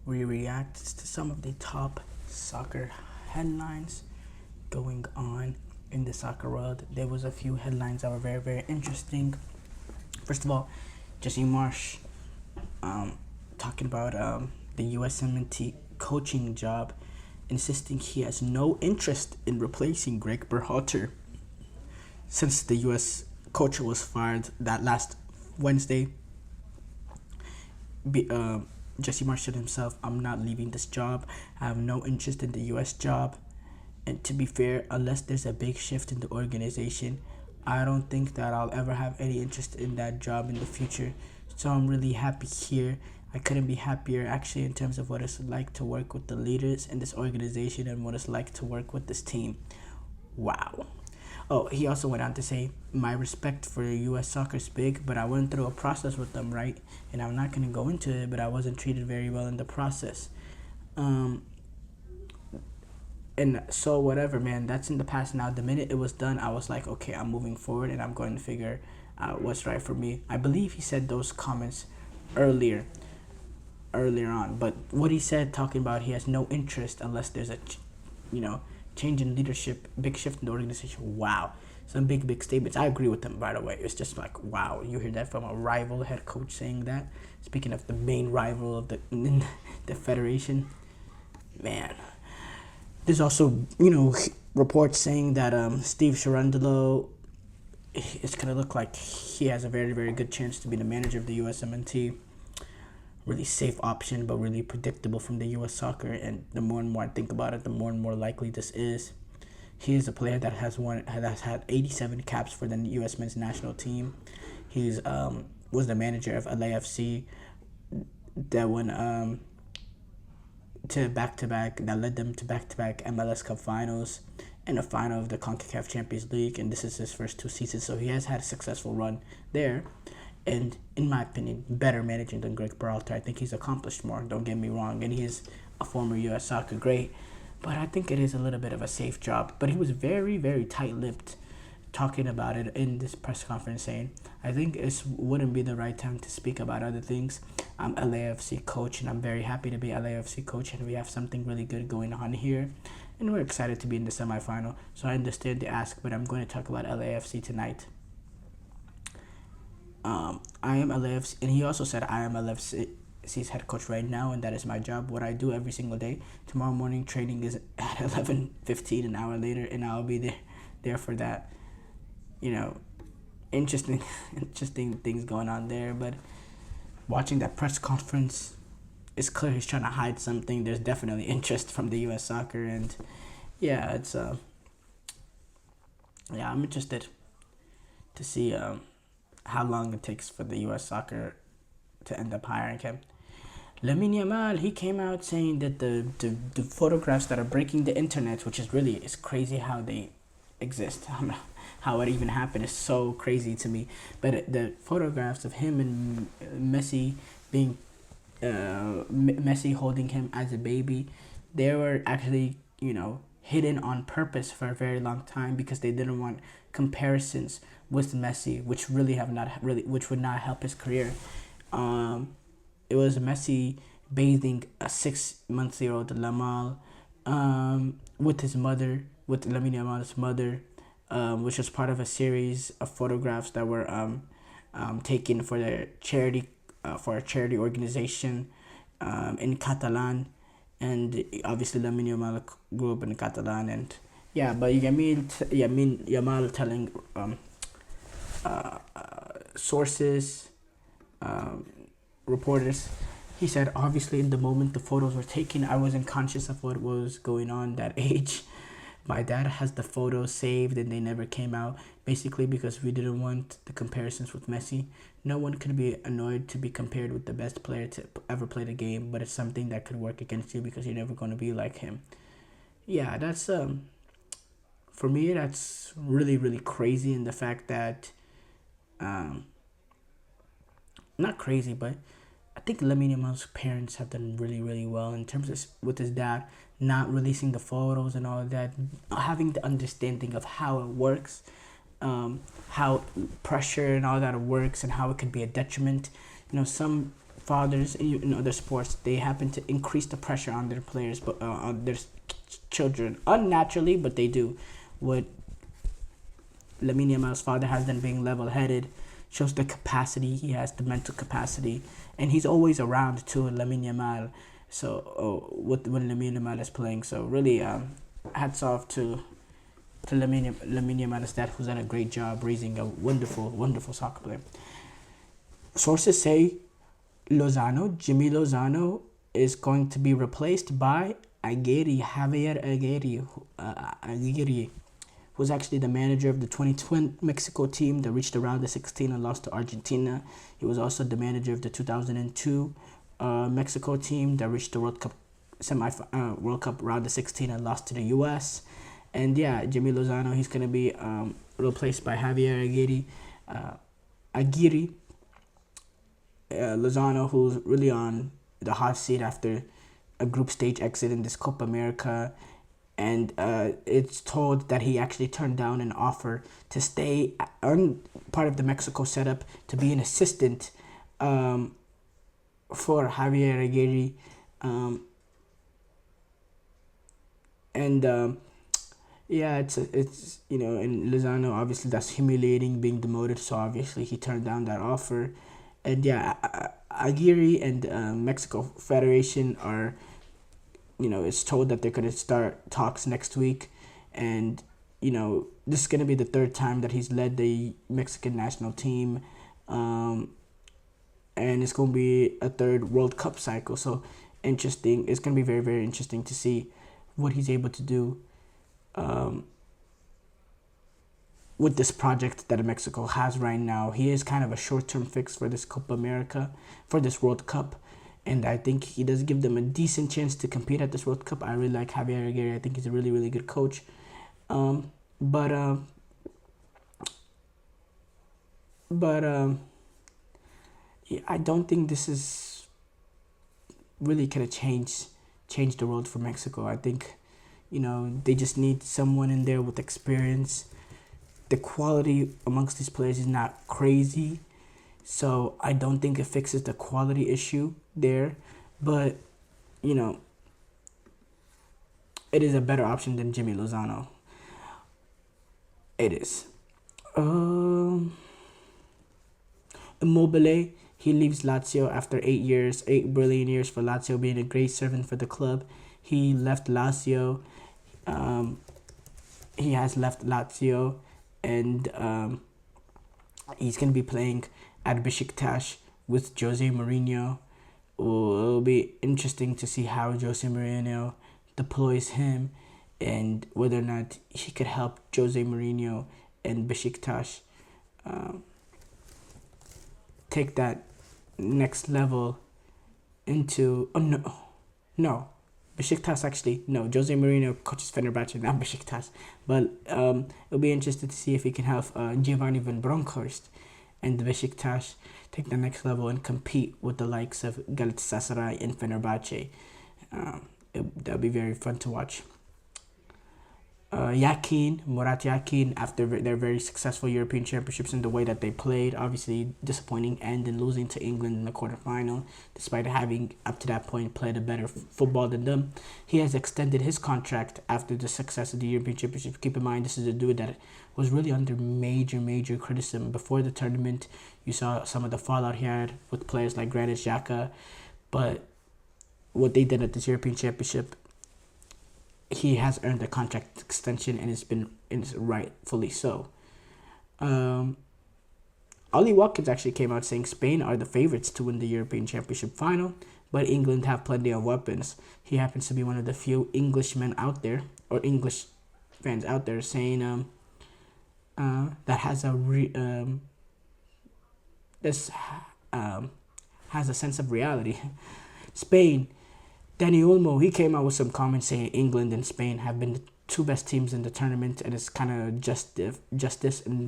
we react to some of the top soccer headlines going on in the soccer world. There was a few headlines that were very, very interesting. First of all, Jesse Marsh talking about the USMNT coaching job, insisting he has no interest in replacing Greg Berhalter since the US coach was fired that last Wednesday. Jesse Marsh said himself, "I'm not leaving this job. I have no interest in the US job. And to be fair, unless there's a big shift in the organization, I don't think that I'll ever have any interest in that job in the future. So I'm really happy here. I couldn't be happier actually in terms of what it's like to work with the leaders in this organization and what it's like to work with this team." Wow. Oh, he also went on to say, "My respect for US soccer is big, but I went through a process with them, right? And I'm not going to go into it, but I wasn't treated very well in the process. And so whatever, man, that's in the past now. The minute it was done, I was like, okay, I'm moving forward and I'm going to figure out what's right for me." I believe he said those comments earlier on. But what he said, talking about he has no interest unless there's a, change in leadership, big shift in the organization. Wow. Some big statements. I agree with them, by the way. It's just like, wow, you hear that from a rival head coach saying that. Speaking of the main rival of the federation, man. There's also, reports saying that Steve Cherundolo, it's going to look like he has a very, very good chance to be the manager of the USMNT. Really safe option, but really predictable from the U.S. soccer. And the more and more I think about it, the more and more likely this is. He is a player that has had 87 caps for the U.S. men's national team. He's was the manager of LAFC that went to back-to-back, that led them to back-to-back MLS Cup finals and a final of the CONCACAF Champions League. And this is his first 2 seasons, so he has had a successful run there. And in my opinion, better managing than Greg Berhalter. I think he's accomplished more, don't get me wrong. And he is a former U.S. soccer great. But I think it is a little bit of a safe job. But he was very, very tight-lipped talking about it in this press conference, saying, "I think it wouldn't be the right time to speak about other things. I'm LAFC coach, and I'm very happy to be LAFC coach, and we have something really good going on here. And we're excited to be in the semifinal. So I understand the ask, but I'm going to talk about LAFC tonight." I am LAFC, and he also said, "I am LAFC's head coach right now, and that is my job, what I do every single day. Tomorrow morning training is at 11:15, an hour later, and I'll be there for that." Interesting things going on there. But watching that press conference, it's clear he's trying to hide something. There's definitely interest from the U.S. soccer, and it's I'm interested to see how long it takes for the U.S. soccer to end up hiring him. Lamine Yamal, he came out saying that the photographs that are breaking the internet, which is really, it's crazy how they exist. How it even happened is so crazy to me. But the photographs of him and Messi being, Messi holding him as a baby, they were actually, hidden on purpose for a very long time because they didn't want comparisons with Messi, which would not help his career. It was Messi bathing a 6-month-old Lamal with his mother, with Lamine Yamal's mother, which was part of a series of photographs that were taken for a charity organization in Catalan. And obviously Lamine Yamal grew up in Catalan, and but Yamal telling sources, reporters, he said, "Obviously in the moment the photos were taken, I wasn't conscious of what was going on that age. My dad has the photos saved and they never came out, basically because we didn't want the comparisons with Messi. No one could be annoyed to be compared with the best player to ever play the game, but it's something that could work against you because you're never going to be like him." Yeah, that's for me, that's really, really crazy in the fact that not crazy, but I think Lamine Yamal's parents have done really, really well in terms of with his dad not releasing the photos and all of that, having the understanding of how it works, how pressure and all that works, and how it could be a detriment. Some fathers in other sports, they happen to increase the pressure on their players, but on their children unnaturally, but they do. What Lamine Yamal's father has done, being level-headed, shows the capacity he has, the mental capacity, and he's always around too, Lamine Yamal. So when Lamine Yamal is playing, so really hats off to Lamine Yamal's dad, who's done a great job raising a wonderful soccer player. Sources say Jimmy Lozano, is going to be replaced by Javier Aguirre, who's actually the manager of the 2020 Mexico team that reached the round of 16 and lost to Argentina. He was also the manager of the 2002 Mexico team that reached the World Cup round of 16 and lost to the U.S. And yeah, Jimmy Lozano, he's going to be replaced by Javier Aguirre. Lozano, who's really on the hot seat after a group stage exit in this Copa America, and it's told that he actually turned down an offer to stay on part of the Mexico setup to be an assistant for Javier Aguirre, yeah, it's and Lozano, obviously that's humiliating, being demoted, so obviously he turned down that offer. And yeah, Aguirre and Mexico Federation are, it's told that they're going to start talks next week. And, this is going to be the third time that he's led the Mexican national team. And it's going to be a third World Cup cycle. So interesting. It's going to be very, very interesting to see what he's able to do with this project that Mexico has right now. He is kind of a short-term fix for this Copa America, for this World Cup. And I think he does give them a decent chance to compete at this World Cup. I really like Javier Aguirre. I think he's a really, really good coach. But I don't think this is really going to change the world for Mexico. I think, they just need someone in there with experience. The quality amongst these players is not crazy, so I don't think it fixes the quality issue there. But, it is a better option than Jimmy Lozano. It is. Immobile, he leaves Lazio after 8 brilliant years for Lazio, being a great servant for the club. He left Lazio. He has left Lazio. And he's going to be playing at Besiktas with Jose Mourinho. It'll be interesting to see how Jose Mourinho deploys him and whether or not he could help Jose Mourinho and Besiktas take that next level into... Besiktas actually. No, Jose Mourinho coaches Fenerbahce, not Besiktas. But it'll be interesting to see if he can help Giovanni van Bronckhorst and the Besiktas take the next level and compete with the likes of Galatasaray and Fenerbahce. That'll be very fun to watch. Murat Yakin, after their very successful European Championships and the way that they played, obviously disappointing end in losing to England in the quarterfinal, despite having up to that point played a better football than them. He has extended his contract after the success of the European Championship. Keep in mind, this is a dude that was really under major criticism before the tournament. You saw some of the fallout he had with players like Granit Xhaka, but what they did at this European Championship, he has earned a contract extension, and it's rightfully so. Ollie Watkins actually came out saying Spain are the favorites to win the European Championship final, but England have plenty of weapons. He happens to be one of the few Englishmen out there, or English fans out there, saying that has a sense of reality. Spain. Danny Olmo, he came out with some comments saying England and Spain have been the two best teams in the tournament, and it's kind of justice, and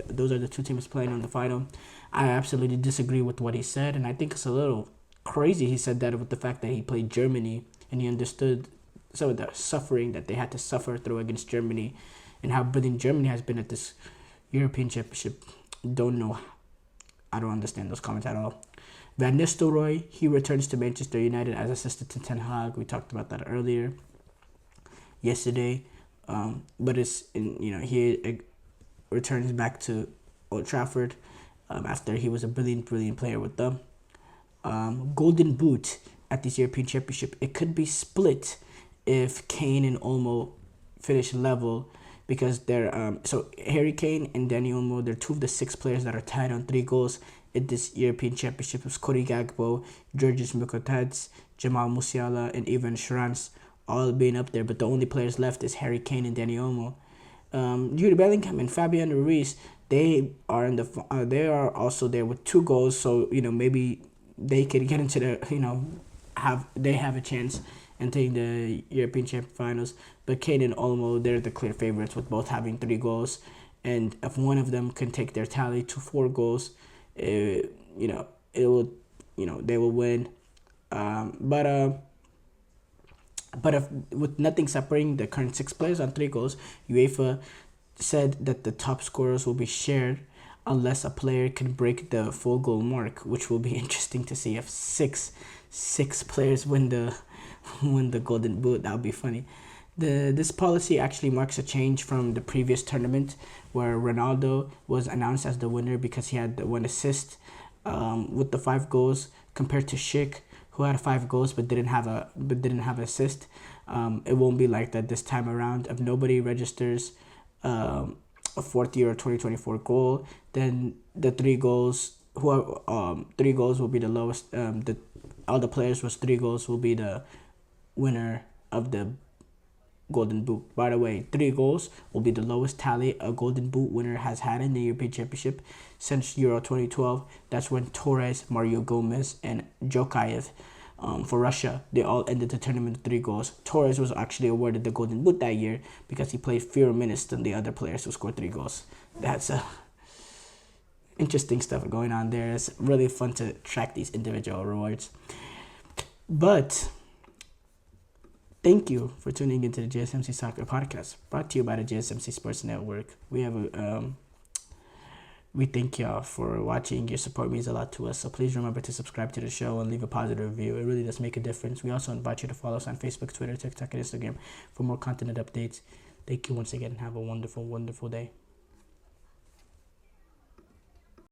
those are the two teams playing on the final. I absolutely disagree with what he said, and I think it's a little crazy he said that with the fact that he played Germany, and he understood some of the suffering that they had to suffer through against Germany, and how brilliant Germany has been at this European Championship. I don't understand those comments at all. Van Nistelrooy, he returns to Manchester United as assistant to Ten Hag. We talked about that earlier yesterday. But he returns back to Old Trafford after he was a brilliant player with them. Golden Boot at this European Championship, it could be split if Kane and Olmo finish level, because they're so Harry Kane and Danny Olmo, they're two of the 6 players that are tied on 3 goals in this European Championship. It's Cody Gakpo, Georgios Mukotadze, Jamal Musiala, and Ivan Schranz all being up there, but the only players left is Harry Kane and Danny Olmo. Jude Bellingham and Fabian Ruiz, they are in the they are also there with 2 goals, so maybe they could get into the have a chance entering the European Champions Finals. But Kane and Olmo, they're the clear favorites with both having 3 goals, and if one of them can take their tally to 4 goals, it will they will win. But if with nothing separating the current 6 players on 3 goals, UEFA said that the top scorers will be shared unless a player can break the full goal mark, which will be interesting to see if six players win the Golden Boot. That would be funny. This policy actually marks a change from the previous tournament where Ronaldo was announced as the winner because he had 1 assist with the 5 goals, compared to Schick, who had 5 goals but didn't have assist. It won't be like that this time around. If nobody registers a 4th year 2024 goal, then the 3 goals 3 goals will be the lowest. All the players with 3 goals will be the winner of the Golden Boot. By the way, 3 goals will be the lowest tally a Golden Boot winner has had in the European Championship since Euro 2012. That's when Torres, Mario Gomez, and Jokayev for Russia, they all ended the tournament with 3 goals. Torres was actually awarded the Golden Boot that year because he played fewer minutes than the other players who scored 3 goals. That's interesting stuff going on there. It's really fun to track these individual rewards. But thank you for tuning into the GSMC Soccer Podcast, brought to you by the GSMC Sports Network. We thank y'all for watching. Your support means a lot to us, so please remember to subscribe to the show and leave a positive review. It really does make a difference. We also invite you to follow us on Facebook, Twitter, TikTok, and Instagram for more content and updates. Thank you once again, and have a wonderful, wonderful day.